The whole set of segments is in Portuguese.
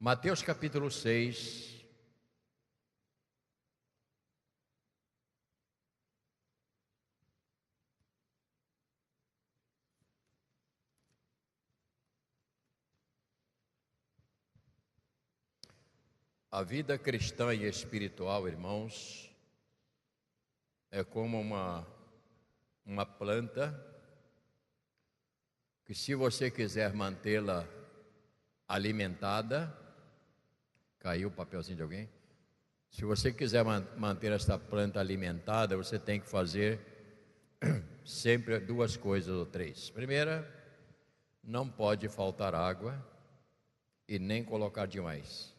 Mateus capítulo 6, a vida cristã e espiritual, irmãos, é como uma planta que, se você quiser mantê-la alimentada, caiu o papelzinho de alguém? Se você quiser manter essa planta alimentada, você tem que fazer sempre duas coisas ou três. Primeira, não pode faltar água e nem colocar demais.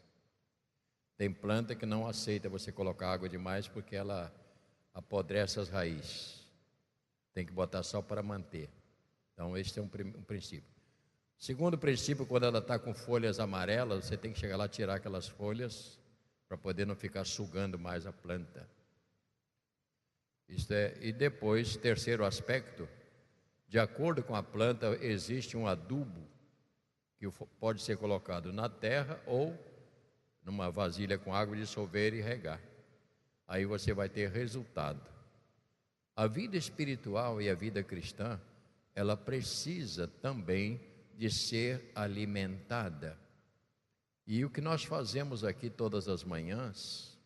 Tem planta que não aceita você colocar água demais porque ela apodrece as raízes. Tem que botar só para manter. Então, esse é um princípio. Segundo princípio, quando ela está com folhas amarelas, você tem que chegar lá e tirar aquelas folhas para poder não ficar sugando mais a planta. E depois, terceiro aspecto, de acordo com a planta, existe um adubo que pode ser colocado na terra ou numa vasilha com água, dissolver e regar. Aí você vai ter resultado. A vida espiritual e a vida cristã, ela precisa também de ser alimentada. E o que nós fazemos aqui todas as manhãs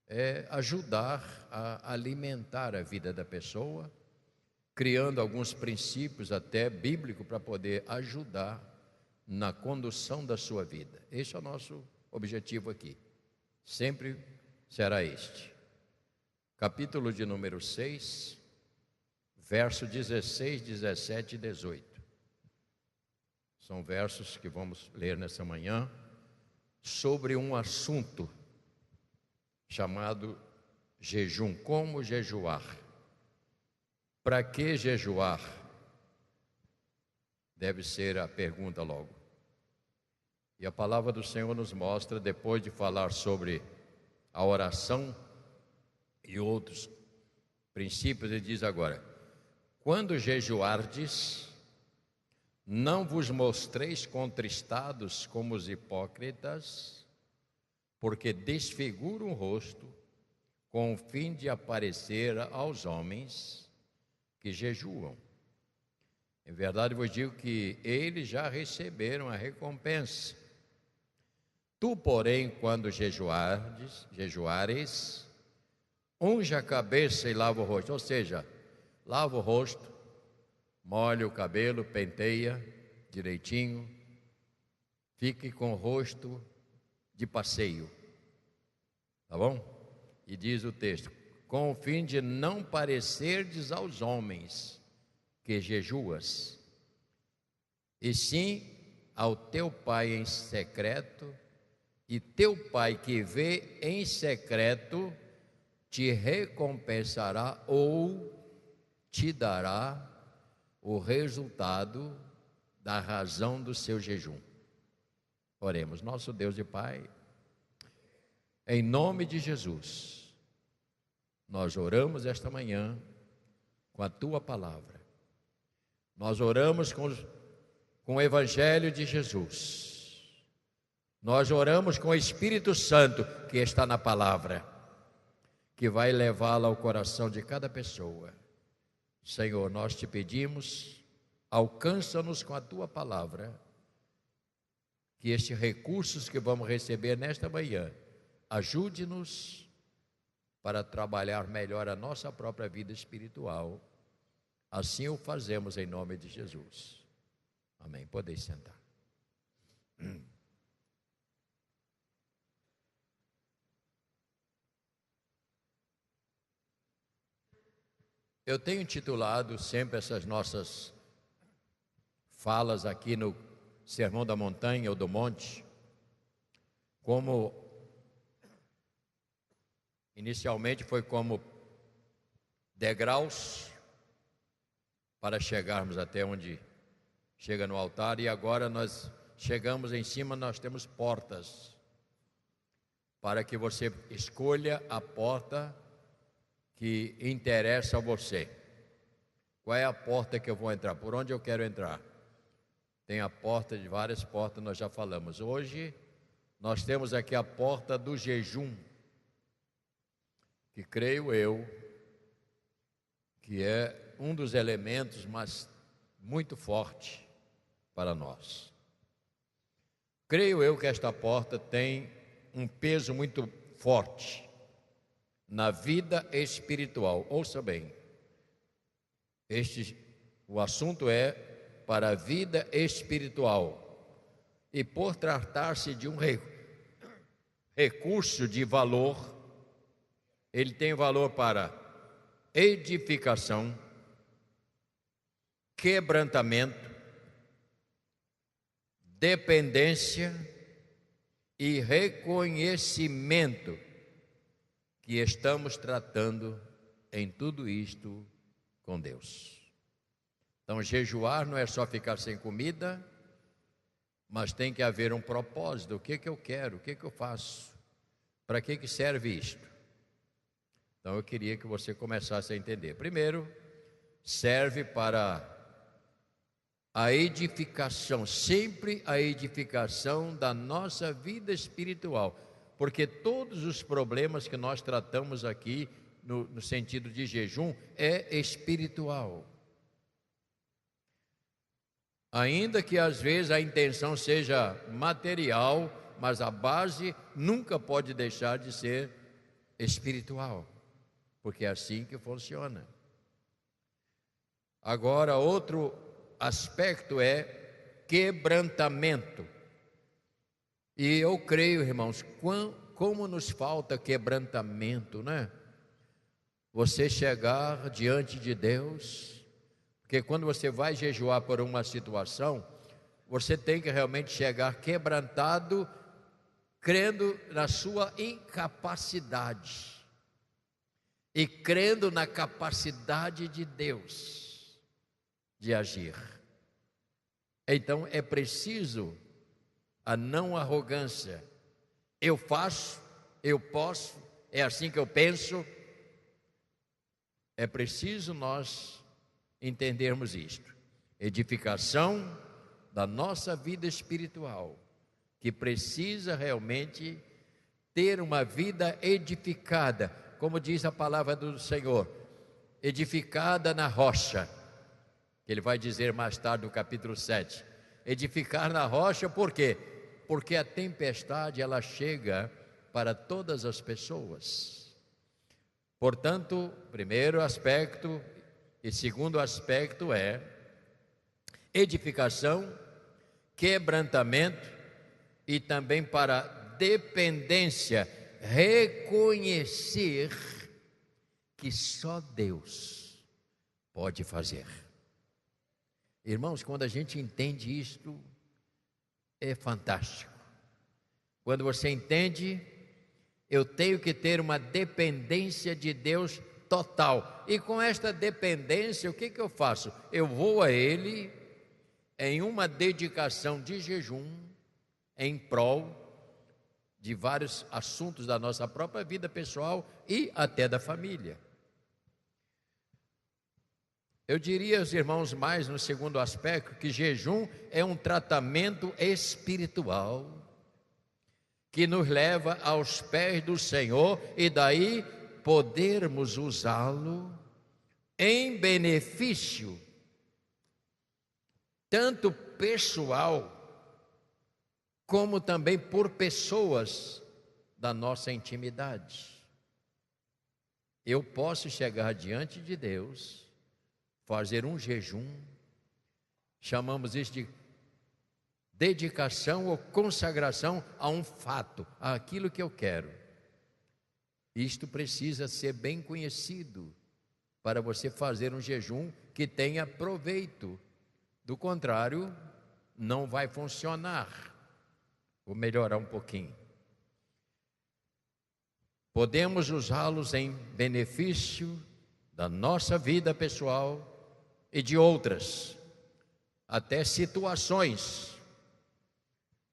é ajudar a alimentar a vida da pessoa, criando alguns princípios até bíblicos para poder ajudar na condução da sua vida. Esse é o nosso objetivo aqui. Sempre será este. Capítulo de número 6, verso 16, 17 e 18. São versos que vamos ler nessa manhã sobre um assunto chamado jejum. Como jejuar? Para que jejuar? Deve ser a pergunta logo. E a palavra do Senhor nos mostra, depois de falar sobre a oração e outros princípios, ele diz agora: quando jejuardes, não vos mostreis contristados como os hipócritas, porque desfiguram o rosto com o fim de aparecer aos homens que jejuam. Em verdade vos digo que eles já receberam a recompensa. Tu, porém, quando jejuares, unge a cabeça e lava o rosto. Ou seja, lava o rosto, molha o cabelo, penteia direitinho, fique com o rosto de passeio, tá bom? E diz o texto: com o fim de não parecerdes aos homens que jejuas, e sim ao teu Pai em secreto, e teu Pai que vê em secreto te recompensará ou te dará o resultado da razão do seu jejum. Oremos. Nosso Deus e Pai, em nome de Jesus, nós oramos esta manhã com a Tua palavra. Nós oramos com o Evangelho de Jesus. Nós oramos com o Espírito Santo que está na palavra, que vai levá-la ao coração de cada pessoa. Senhor, nós te pedimos, alcança-nos com a Tua palavra, que estes recursos que vamos receber nesta manhã, ajude-nos para trabalhar melhor a nossa própria vida espiritual. Assim o fazemos em nome de Jesus. Amém. Podeis sentar. Eu tenho intitulado sempre essas nossas falas aqui no Sermão da Montanha ou do Monte, como inicialmente foi como degraus para chegarmos até onde chega no altar, e agora nós chegamos em cima, nós temos portas, para que você escolha a porta que interessa a você. Qual é a porta que eu vou entrar? Por onde eu quero entrar? Tem a porta, de várias portas, nós já falamos. Hoje nós temos aqui a porta do jejum, que creio eu, que é um dos elementos mas muito forte para nós. Creio eu que esta porta tem um peso muito forte na vida espiritual. Ouça bem, o assunto é para a vida espiritual. E por tratar-se de um recurso de valor, ele tem valor para edificação, quebrantamento, dependência e reconhecimento que estamos tratando em tudo isto com Deus. Então, jejuar não é só ficar sem comida, mas tem que haver um propósito. O que eu quero? O que eu faço? Para que serve isto? Então, eu queria que você começasse a entender. Primeiro, serve para a edificação, sempre a edificação da nossa vida espiritual, porque todos os problemas que nós tratamos aqui, no sentido de jejum, é espiritual. Ainda que às vezes a intenção seja material, mas a base nunca pode deixar de ser espiritual, porque é assim que funciona. Agora, outro aspecto é quebrantamento. E eu creio, irmãos, como nos falta quebrantamento, né? Você chegar diante de Deus, porque quando você vai jejuar por uma situação, você tem que realmente chegar quebrantado, crendo na sua incapacidade e crendo na capacidade de Deus de agir. Então é preciso a não arrogância. Eu faço, eu posso, é assim que eu penso. É preciso nós entendermos isto. Edificação da nossa vida espiritual, que precisa realmente ter uma vida edificada, como diz a palavra do Senhor, edificada na rocha. Ele vai dizer mais tarde no capítulo 7. Edificar na rocha, por quê? Porque a tempestade ela chega para todas as pessoas. Portanto, primeiro aspecto e segundo aspecto é edificação, quebrantamento e também para dependência, reconhecer que só Deus pode fazer. Irmãos, quando a gente entende isto, é fantástico. Quando você entende, eu tenho que ter uma dependência de Deus total. E com esta dependência, o que eu faço? Eu vou a Ele em uma dedicação de jejum, em prol de vários assuntos da nossa própria vida pessoal e até da família. Eu diria aos irmãos mais no segundo aspecto que jejum é um tratamento espiritual que nos leva aos pés do Senhor e daí podermos usá-lo em benefício tanto pessoal como também por pessoas da nossa intimidade. Eu posso chegar diante de Deus, fazer um jejum, chamamos isso de dedicação ou consagração a um fato, àquilo que eu quero. Isto precisa ser bem conhecido para você fazer um jejum que tenha proveito. Do contrário, não vai funcionar. Vou melhorar um pouquinho. Podemos usá-los em benefício da nossa vida pessoal e de outras, até situações,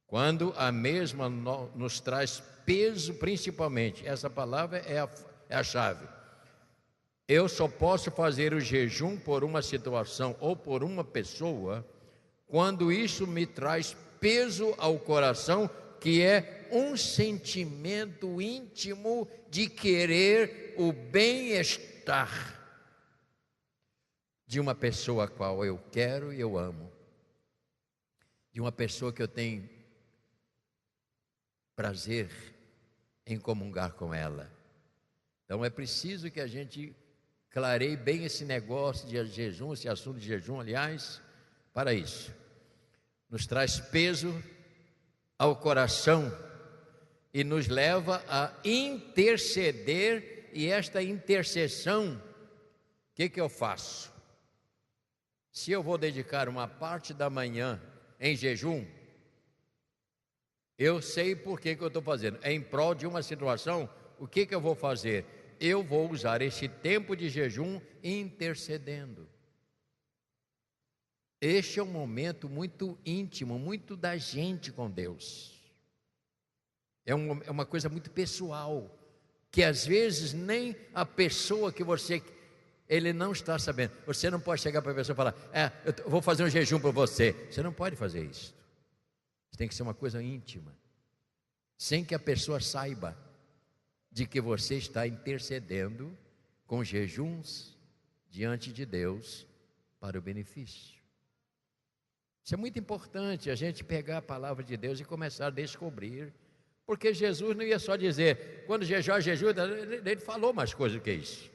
quando a mesma nos traz peso, principalmente. Essa palavra é a chave. Eu só posso fazer o jejum por uma situação ou por uma pessoa quando isso me traz peso ao coração que é um sentimento íntimo de querer o bem-estar de uma pessoa a qual eu quero e eu amo, de uma pessoa que eu tenho prazer em comungar com ela. Então é preciso que a gente clareie bem esse negócio de jejum, esse assunto de jejum, aliás, para isso. Nos traz peso ao coração e nos leva a interceder, e esta intercessão, o que eu faço? Se eu vou dedicar uma parte da manhã em jejum, eu sei por que eu estou fazendo. É em prol de uma situação, o que eu vou fazer? Eu vou usar esse tempo de jejum intercedendo. Este é um momento muito íntimo, muito da gente com Deus. É uma coisa muito pessoal, que às vezes nem a pessoa que ele não está sabendo. Você não pode chegar para a pessoa e falar, eu vou fazer um jejum para você. Você não pode fazer isso. Tem que ser uma coisa íntima, sem que a pessoa saiba de que você está intercedendo com jejuns diante de Deus para o benefício. Isso é muito importante, a gente pegar a palavra de Deus e começar a descobrir, porque Jesus não ia só dizer, quando jejuar, jejum, ele falou mais coisas do que isso.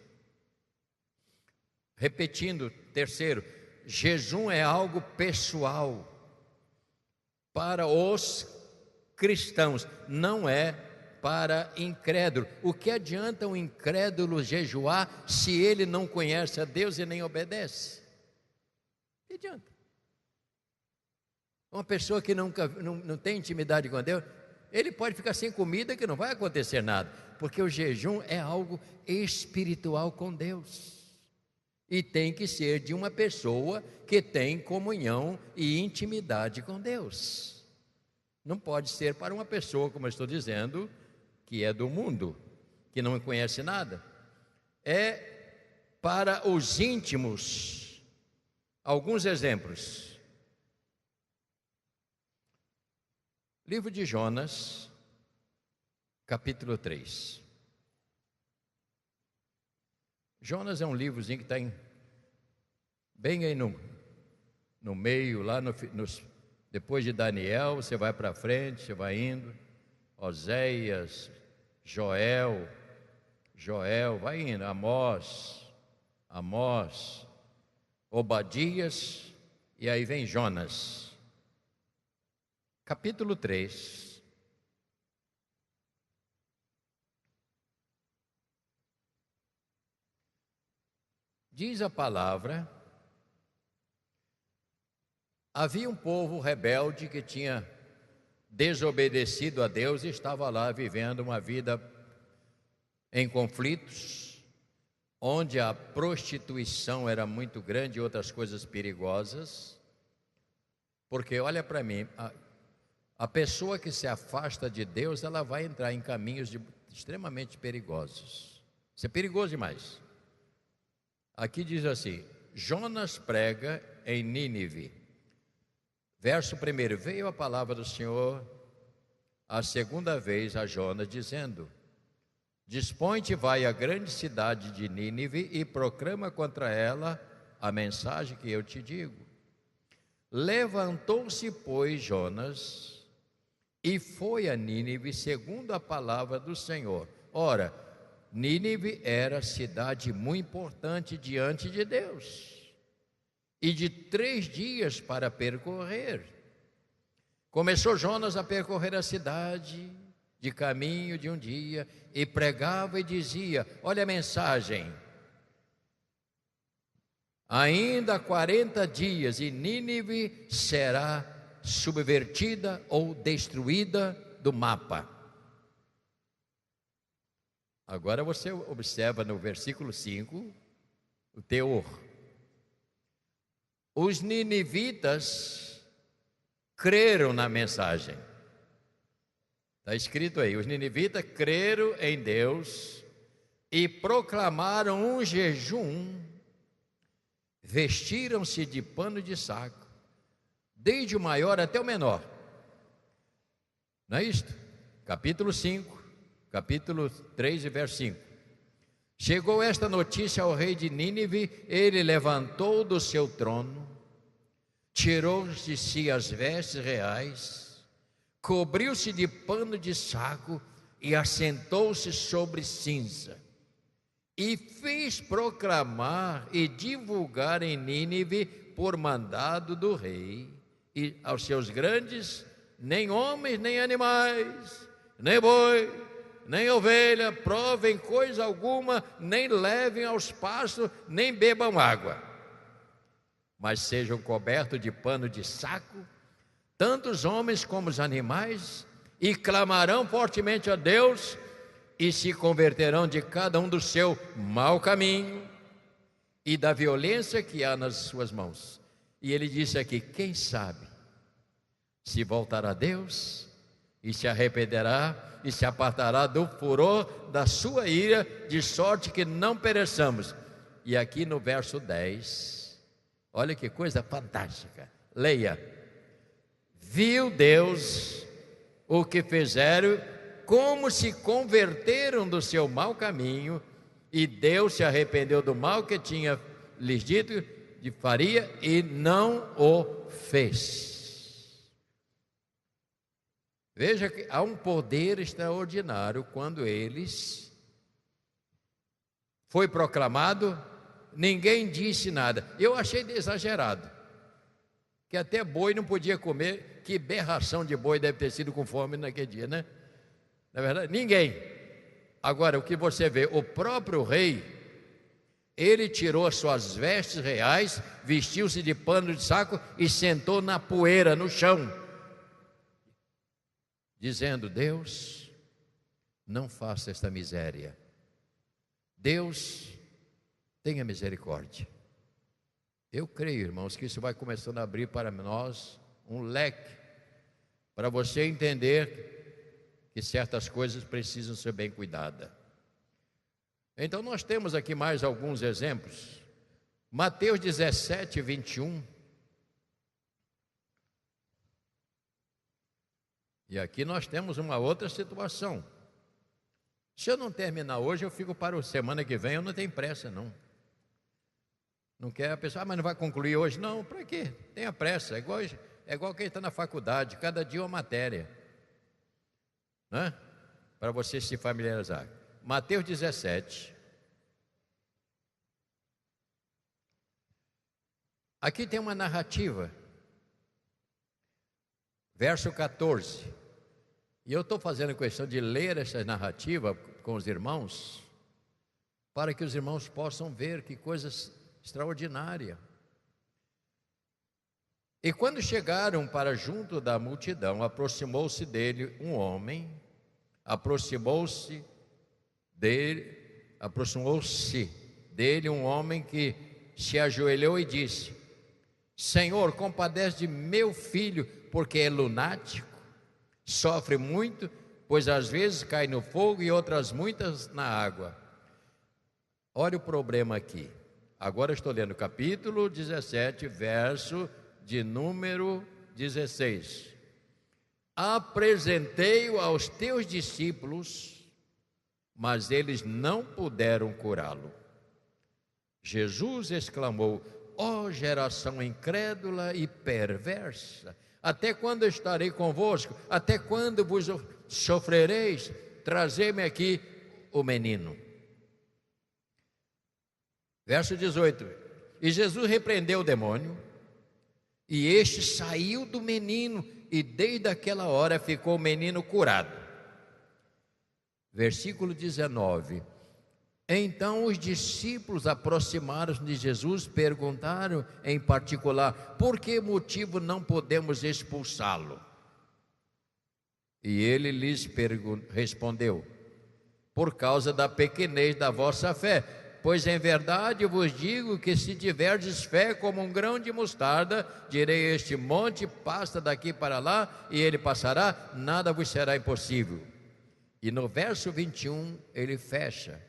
Repetindo, terceiro, jejum é algo pessoal para os cristãos, não é para incrédulo. O que adianta um incrédulo jejuar se ele não conhece a Deus e nem obedece? O que adianta? Uma pessoa que não tem intimidade com Deus, ele pode ficar sem comida que não vai acontecer nada, porque o jejum é algo espiritual com Deus. E tem que ser de uma pessoa que tem comunhão e intimidade com Deus. Não pode ser para uma pessoa, como eu estou dizendo, que é do mundo, que não conhece nada. É para os íntimos. Alguns exemplos. Livro de Jonas, capítulo 3. Jonas é um livrozinho que está bem aí no meio, lá depois de Daniel, você vai para frente, você vai indo, Oséias, Joel, vai indo, Amós, Obadias, e aí vem Jonas. Capítulo 3. Diz a palavra, havia um povo rebelde que tinha desobedecido a Deus e estava lá vivendo uma vida em conflitos, onde a prostituição era muito grande e outras coisas perigosas, porque olha para mim, a pessoa que se afasta de Deus, ela vai entrar em caminhos extremamente perigosos. Isso é perigoso demais. Aqui diz assim, Jonas prega em Nínive. Verso 1, veio a palavra do Senhor a segunda vez a Jonas, dizendo, dispõe-te, vai à grande cidade de Nínive e proclama contra ela a mensagem que eu te digo. Levantou-se, pois, Jonas, e foi a Nínive segundo a palavra do Senhor. Ora, Nínive era cidade muito importante diante de Deus, e de 3 dias para percorrer. Começou Jonas a percorrer a cidade de caminho de um dia, e pregava e dizia, olha a mensagem, ainda 40 dias e Nínive será subvertida ou destruída do mapa. Agora você observa no versículo 5 o teor. Os ninivitas creram na mensagem. Está escrito aí, os ninivitas creram em Deus e proclamaram um jejum, vestiram-se de pano de saco, desde o maior até o menor. Não é isto? Capítulo 5, capítulo 3 e verso 5. Chegou esta notícia ao rei de Nínive, ele levantou do seu trono, tirou de si as vestes reais, cobriu-se de pano de saco e assentou-se sobre cinza. E fez proclamar e divulgar em Nínive, por mandado do rei, e aos seus grandes, nem homens, nem animais, nem boi, nem ovelha, provem coisa alguma, nem levem aos pastos, nem bebam água, mas sejam cobertos de pano de saco, tanto os homens como os animais, e clamarão fortemente a Deus, e se converterão de cada um do seu mau caminho e da violência que há nas suas mãos. E ele disse aqui: quem sabe se voltará a Deus e se arrependerá e se apartará do furor da sua ira, de sorte que não pereçamos. E aqui no verso 10, olha que coisa fantástica, leia: viu Deus o que fizeram, como se converteram do seu mau caminho, e Deus se arrependeu do mal que tinha lhes dito de faria, e não o fez. Veja que há um poder extraordinário quando eles foi proclamado, ninguém disse nada. Eu achei exagerado, que até boi não podia comer. Que berração de boi deve ter sido com fome naquele dia, né? Na verdade, ninguém. Agora, o que você vê, o próprio rei, ele tirou as suas vestes reais, vestiu-se de pano de saco e sentou na poeira, no chão, dizendo: Deus, não faça esta miséria. Deus, tenha misericórdia. Eu creio, irmãos, que isso vai começando a abrir para nós um leque, para você entender que certas coisas precisam ser bem cuidadas. Então nós temos aqui mais alguns exemplos. Mateus 17, 21. E aqui nós temos uma outra situação. Se eu não terminar hoje, eu fico para a semana que vem, eu não tenho pressa não. Não quer a pessoa, mas não vai concluir hoje. Não, para quê? Tenha pressa, é igual quem está na faculdade, cada dia uma matéria, né? Para você se familiarizar. Mateus 17. Aqui tem uma narrativa, verso 14. E eu estou fazendo questão de ler essa narrativa com os irmãos, para que os irmãos possam ver que coisas extraordinárias. E quando chegaram para junto da multidão, aproximou-se dele um homem, aproximou-se dele um homem que se ajoelhou e disse: Senhor, compadece de meu filho, porque é lunático, sofre muito, pois às vezes cai no fogo e outras muitas na água. Olha o problema aqui. Agora estou lendo capítulo 17, verso de número 16. Apresentei-o aos teus discípulos, mas eles não puderam curá-lo. Jesus exclamou: ó geração incrédula e perversa, até quando estarei convosco? Até quando vos sofrereis? Trazei-me aqui o menino. Verso 18. E Jesus repreendeu o demônio, e este saiu do menino, e desde aquela hora ficou o menino curado. Versículo 19. Então os discípulos aproximaram-se de Jesus, perguntaram em particular: por que motivo não podemos expulsá-lo? E ele lhes respondeu: por causa da pequenez da vossa fé. Pois em verdade vos digo que se tiverdes fé como um grão de mostarda, direi a este monte: passa daqui para lá, e ele passará, nada vos será impossível. E no verso 21 ele fecha: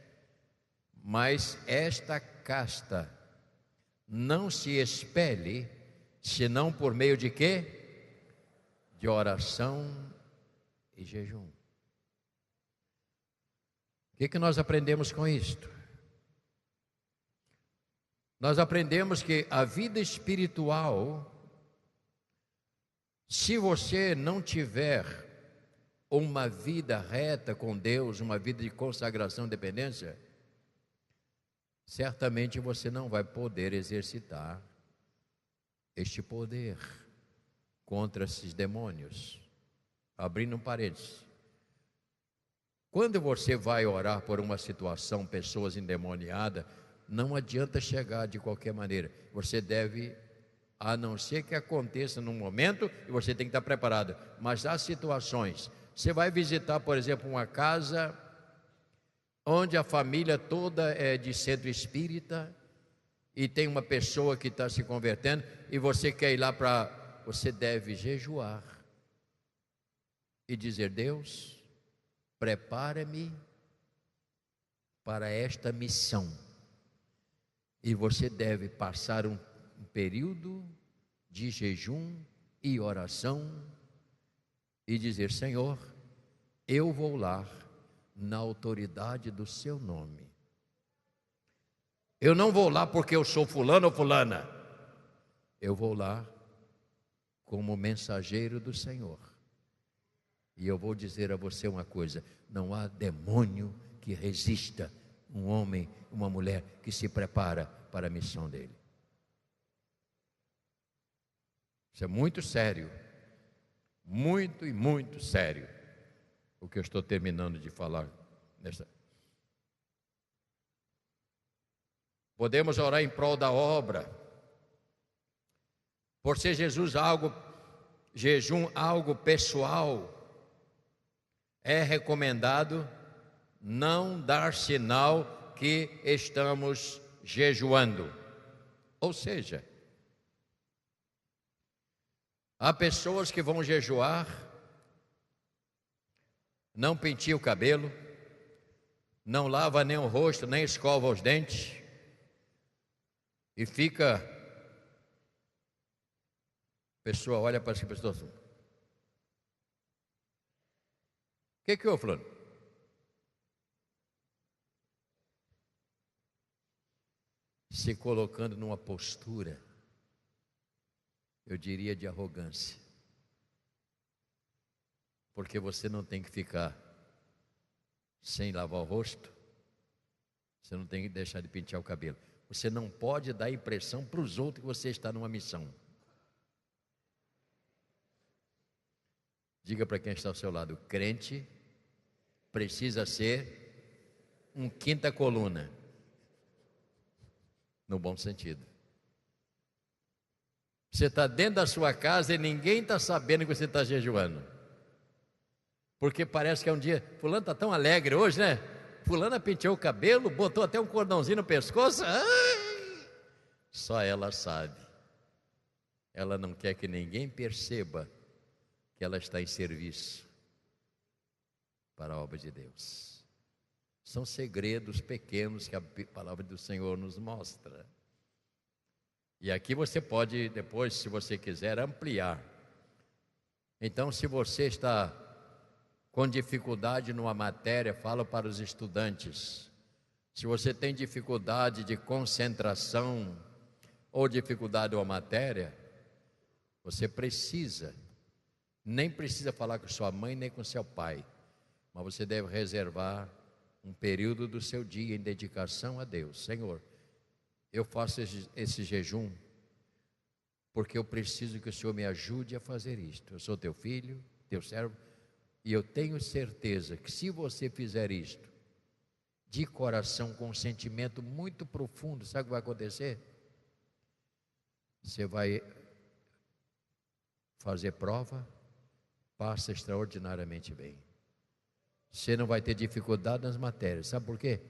mas esta casta não se expele, senão por meio de quê? De oração jejum. O que nós aprendemos com isto? Nós aprendemos que a vida espiritual, se você não tiver uma vida reta com Deus, uma vida de consagração e dependência, certamente você não vai poder exercitar este poder contra esses demônios. Abrindo um parênteses. Quando você vai orar por uma situação, pessoas endemoniadas, não adianta chegar de qualquer maneira. Você deve, a não ser que aconteça num momento, e você tem que estar preparado. Mas há situações. Você vai visitar, por exemplo, uma casa onde a família toda é de centro espírita e tem uma pessoa que está se convertendo e você quer ir lá para... Você deve jejuar e dizer: Deus, prepara-me para esta missão. E você deve passar um período de jejum e oração e dizer: Senhor, eu vou lá na autoridade do seu nome. Eu não vou lá porque eu sou fulano ou fulana. Eu vou lá como mensageiro do Senhor. E eu vou dizer a você uma coisa: não há demônio que resista um homem, uma mulher que se prepara para a missão dele. Isso é muito sério, muito e muito sério, o que eu estou terminando de falar nessa. Podemos orar em prol da obra, por ser jejum algo pessoal, é recomendado não dar sinal que estamos jejuando. Ou seja, há pessoas que vão jejuar, não penteia o cabelo, não lava nem o rosto, nem escova os dentes, e fica... A pessoa olha para essa pessoa assim: o que houve, fulano? Se colocando numa postura, eu diria, de arrogância. Porque você não tem que ficar sem lavar o rosto, você não tem que deixar de pentear o cabelo. Você não pode dar a impressão para os outros que você está numa missão. Diga para quem está ao seu lado: crente precisa ser um quinta coluna, no bom sentido. Você está dentro da sua casa e ninguém está sabendo que você está jejuando, porque parece que é um dia... Fulano está tão alegre hoje, né? Fulana penteou o cabelo, botou até um cordãozinho no pescoço. Ai! Só ela sabe. Ela não quer que ninguém perceba que ela está em serviço para a obra de Deus. São segredos pequenos que a palavra do Senhor nos mostra. E aqui você pode depois, se você quiser, ampliar. Então, se você está com dificuldade numa matéria, fala para os estudantes. Se você tem dificuldade de concentração ou dificuldade numa matéria, você nem precisa falar com sua mãe nem com seu pai, mas você deve reservar um período do seu dia em dedicação a Deus. Senhor, eu faço esse jejum porque eu preciso que o Senhor me ajude a fazer isto. Eu sou teu filho, teu servo, e eu tenho certeza que se você fizer isto de coração, com um sentimento muito profundo, sabe o que vai acontecer? Você vai fazer prova, passa extraordinariamente bem. Você não vai ter dificuldade nas matérias. Sabe por quê?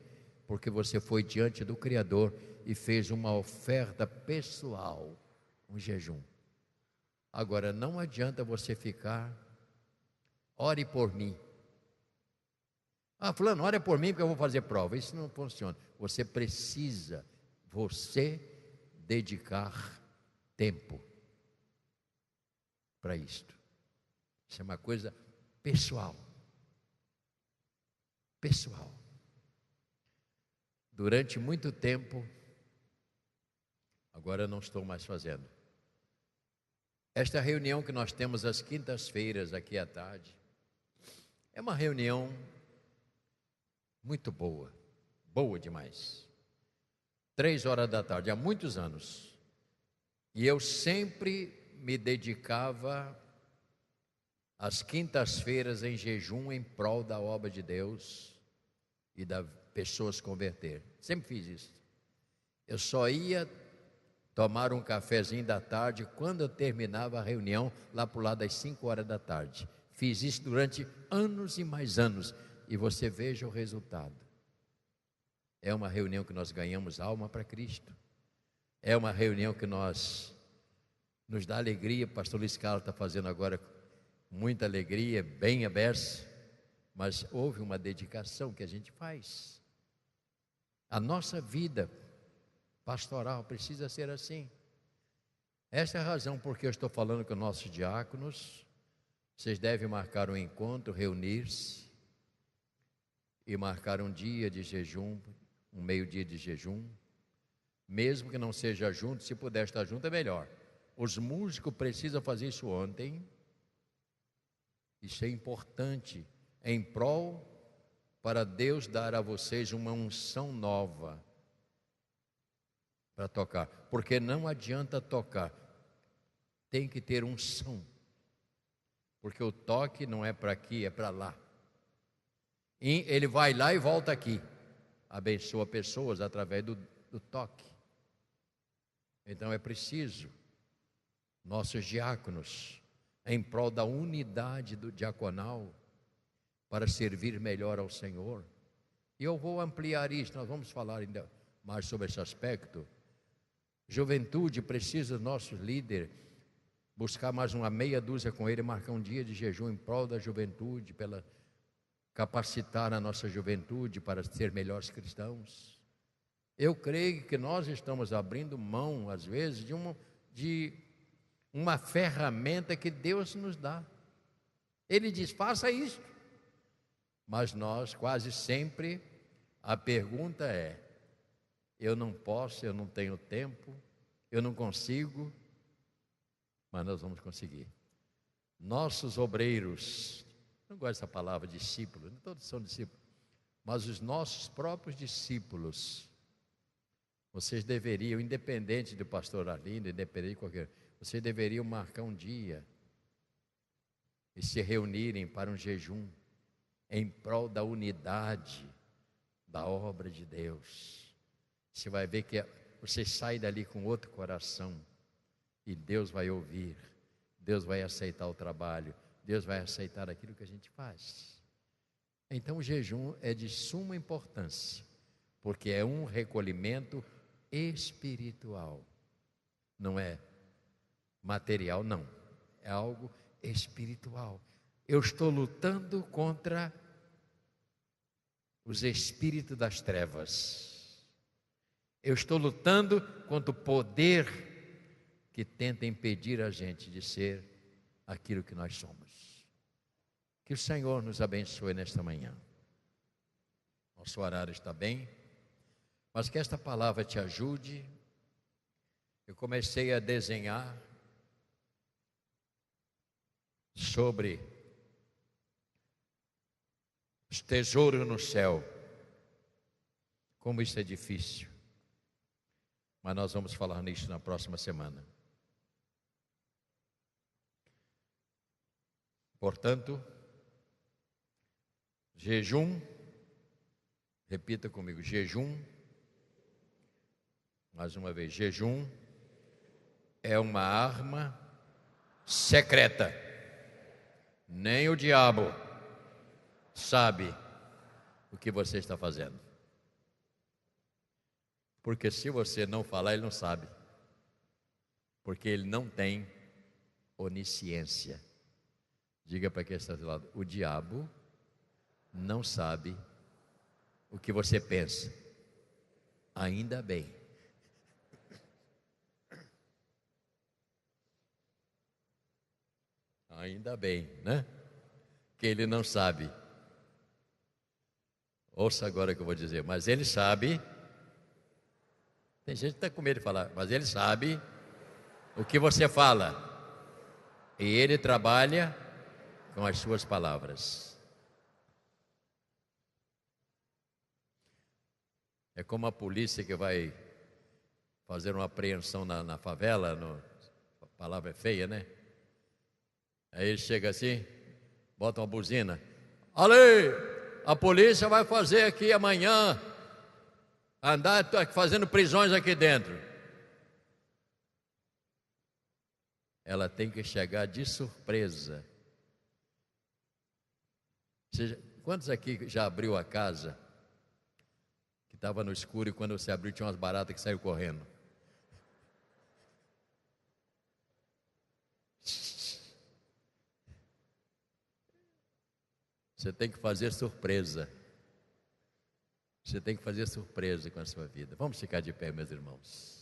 Porque você foi diante do Criador e fez uma oferta pessoal, um jejum. Agora, não adianta você ficar: ore por mim. Fulano, ore por mim porque eu vou fazer prova. Isso não funciona. Você precisa, dedicar tempo para isto. Isso é uma coisa pessoal. pessoal. Durante muito tempo, agora eu não estou mais fazendo. Esta reunião que nós temos às quintas-feiras aqui à tarde, é uma reunião muito boa, boa demais. 3 horas da tarde, há muitos anos. E eu sempre me dedicava às quintas-feiras em jejum em prol da obra de Deus e das pessoas converter. Sempre fiz isso. Eu só ia tomar um cafezinho da tarde quando eu terminava a reunião, lá por lá das 5 horas da tarde. Fiz isso durante anos e mais anos. E você veja o resultado. É uma reunião que nós ganhamos alma para Cristo. É uma reunião que nos dá alegria. O pastor Luiz Carlos está fazendo agora muita alegria, bem aberto. Mas houve uma dedicação que a gente faz. A nossa vida pastoral precisa ser assim. Essa é a razão porque eu estou falando com nossos diáconos. Vocês devem marcar um encontro, reunir-se e marcar um dia de jejum, um meio-dia de jejum. Mesmo que não seja junto, se puder estar junto é melhor. Os músicos precisam fazer isso ontem. Isso é importante em prol para Deus dar a vocês uma unção nova para tocar, porque não adianta tocar, tem que ter unção, porque o toque não é para aqui, é para lá. E ele vai lá e volta aqui, abençoa pessoas através do toque. Então é preciso nossos diáconos em prol da unidade do diaconal para servir melhor ao Senhor. E eu vou ampliar isso, nós vamos falar ainda mais sobre esse aspecto. Juventude precisa do nosso líder buscar mais uma meia dúzia com ele, marcar um dia de jejum em prol da juventude, pela capacitar a nossa juventude para ser melhores cristãos. Eu creio que nós estamos abrindo mão, às vezes, de uma ferramenta que Deus nos dá. Ele diz, faça isso. Mas nós, quase sempre, a pergunta é, eu não posso, eu não tenho tempo, eu não consigo, mas nós vamos conseguir. Nossos obreiros, não gosto dessa palavra discípulos, todos são discípulos, mas os nossos próprios discípulos, vocês deveriam, independente do pastor Arlindo, independente de qualquer, vocês deveriam marcar um dia e se reunirem para um jejum em prol da unidade da obra de Deus. Você vai ver que você sai dali com outro coração e Deus vai ouvir, Deus vai aceitar o trabalho, Deus vai aceitar aquilo que a gente faz. Então o jejum é de suma importância, porque é um recolhimento espiritual, não é material, não, é algo espiritual. Eu estou lutando contra os espíritos das trevas. Eu estou lutando contra o poder que tenta impedir a gente de ser aquilo que nós somos. Que o Senhor nos abençoe nesta manhã. Nosso horário está bem, mas que esta palavra te ajude. Eu comecei a desenhar sobre os tesouros no céu. Como isso é difícil. Mas nós vamos falar nisso na próxima semana. Portanto, jejum, repita comigo, jejum, mais uma vez, jejum é uma arma secreta. Nem o diabo sabe o que você está fazendo. Porque se você não falar, ele não sabe. Porque ele não tem onisciência. Diga para quem está do lado, o diabo não sabe o que você pensa. Ainda bem. Ainda bem, né? Que ele não sabe. Ouça agora o que eu vou dizer. Mas ele sabe, tem gente que está com medo de falar, mas ele sabe o que você fala. E ele trabalha com as suas palavras. É como a polícia que vai fazer uma apreensão na favela, a palavra é feia, né? Aí ele chega assim, bota uma buzina. Ali, a polícia vai fazer aqui amanhã, andar fazendo prisões aqui dentro. Ela tem que chegar de surpresa. Quantos aqui já abriu a casa, que estava no escuro, e quando você abriu tinha umas baratas que saiu correndo? Você tem que fazer surpresa. Você tem que fazer surpresa com a sua vida. Vamos ficar de pé, meus irmãos.